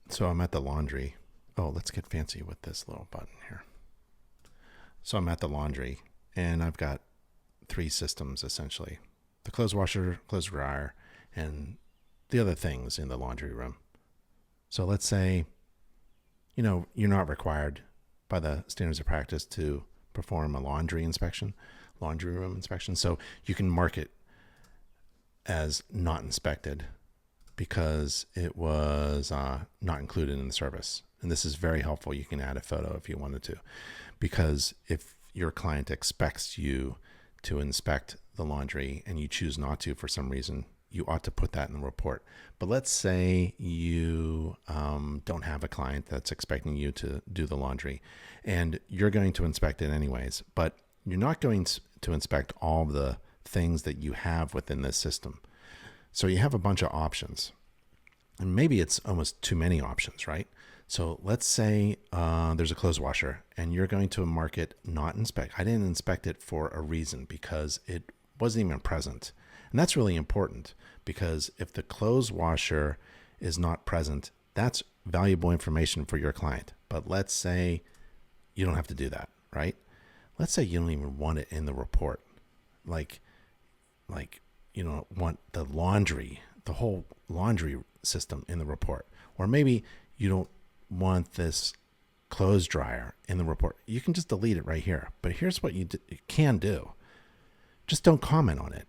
So I'm at the laundry. Oh, let's get fancy with this little button here. So I'm at the laundry and I've got three systems essentially: the clothes washer, clothes dryer, and the other things in the laundry room. So let's say, you're not required by the standards of practice to perform a laundry room inspection. So you can mark it as not inspected because it was not included in the service. And this is very helpful. You can add a photo if you wanted to, because if your client expects you to inspect the laundry and you choose not to for some reason, you ought to put that in the report. But let's say you don't have a client that's expecting you to do the laundry and you're going to inspect it anyways, but you're not going to inspect all the things that you have within this system. So you have a bunch of options, and maybe it's almost too many options, right? So let's say there's a clothes washer and you're going to mark it not inspect. I didn't inspect it for a reason because it wasn't even present. And that's really important, because if the clothes washer is not present, that's valuable information for your client. But let's say you don't have to do that, right? Let's say you don't even want it in the report. Like you don't want the whole laundry system in the report. Or maybe you don't want this clothes dryer in the report. You can just delete it right here. But here's what you can do. Just don't comment on it.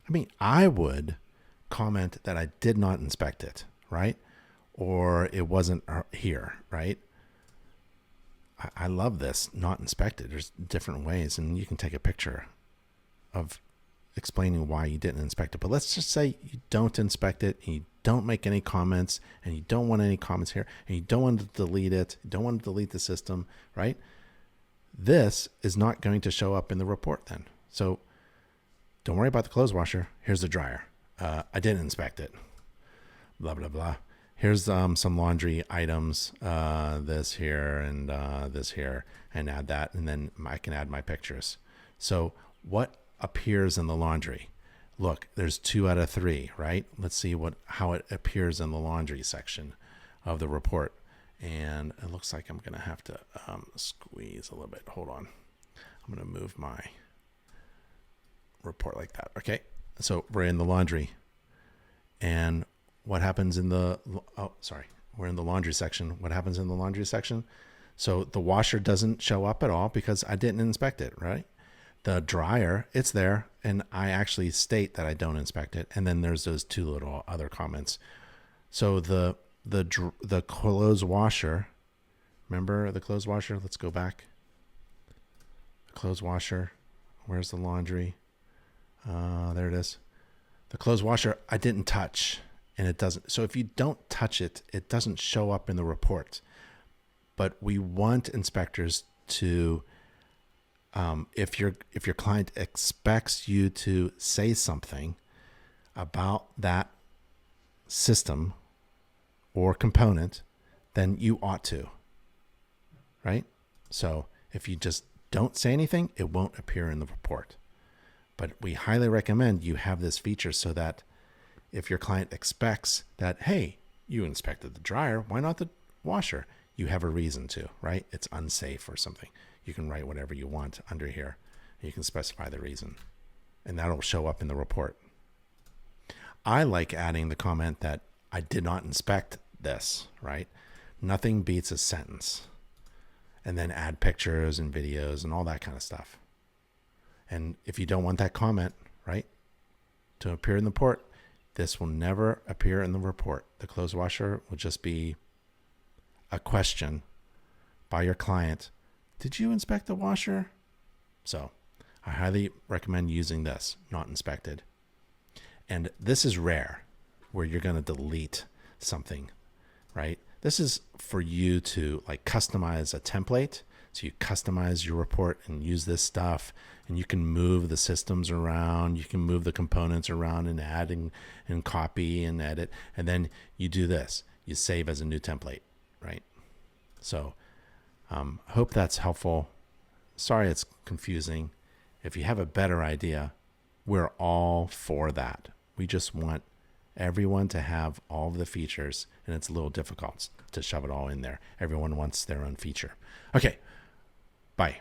I mean, I would comment that I did not inspect it, right? Or it wasn't here, right? I love this, not inspected. There's different ways, and you can take a picture of explaining why you didn't inspect it. But let's just say you don't inspect it, and you don't make any comments, and you don't want any comments here, and you don't want to delete it, you don't want to delete the system, right? This is not going to show up in the report then. So don't worry about the clothes washer. Here's the dryer. I didn't inspect it. Blah, blah, blah. Here's some laundry items, this here and this here, and add that. And then I can add my pictures. So what appears in the laundry? Look, there's 2 out of 3, right? Let's see how it appears in the laundry section of the report. And it looks like I'm going to have to squeeze a little bit. Hold on. I'm going to move my report like that. Okay. So we're in the laundry. And what happens in we're in the laundry section. What happens in the laundry section? So the washer doesn't show up at all because I didn't inspect it, right? The dryer, it's there, and I actually state that I don't inspect it. And then there's those 2 little other comments. So the clothes washer, remember the clothes washer? Let's go back. The clothes washer. Where's the laundry? There it is. The clothes washer, I didn't touch, and it doesn't. So if you don't touch it, it doesn't show up in the report. But we want inspectors to, if your client expects you to say something about that system or component, then you ought to, right? So if you just don't say anything, it won't appear in the report. But we highly recommend you have this feature so that if your client expects that, hey, you inspected the dryer, why not the washer? You have a reason to, right? It's unsafe or something. You can write whatever you want under here. You can specify the reason, and that'll show up in the report. I like adding the comment that I did not inspect this, right? Nothing beats a sentence. And then add pictures and videos and all that kind of stuff. And if you don't want that comment, right, to appear in the report, this will never appear in the report. The clothes washer will just be a question by your client. Did you inspect the washer? So I highly recommend using this, not inspected. And this is rare where you're going to delete something, right? This is for you to like customize a template. So you customize your report and use this stuff, and you can move the systems around. You can move the components around and add and copy and edit. And then you do this. You save as a new template, right? So hope that's helpful. Sorry it's confusing. If you have a better idea, we're all for that. We just want everyone to have all of the features, and it's a little difficult to shove it all in there. Everyone wants their own feature. Okay, bye.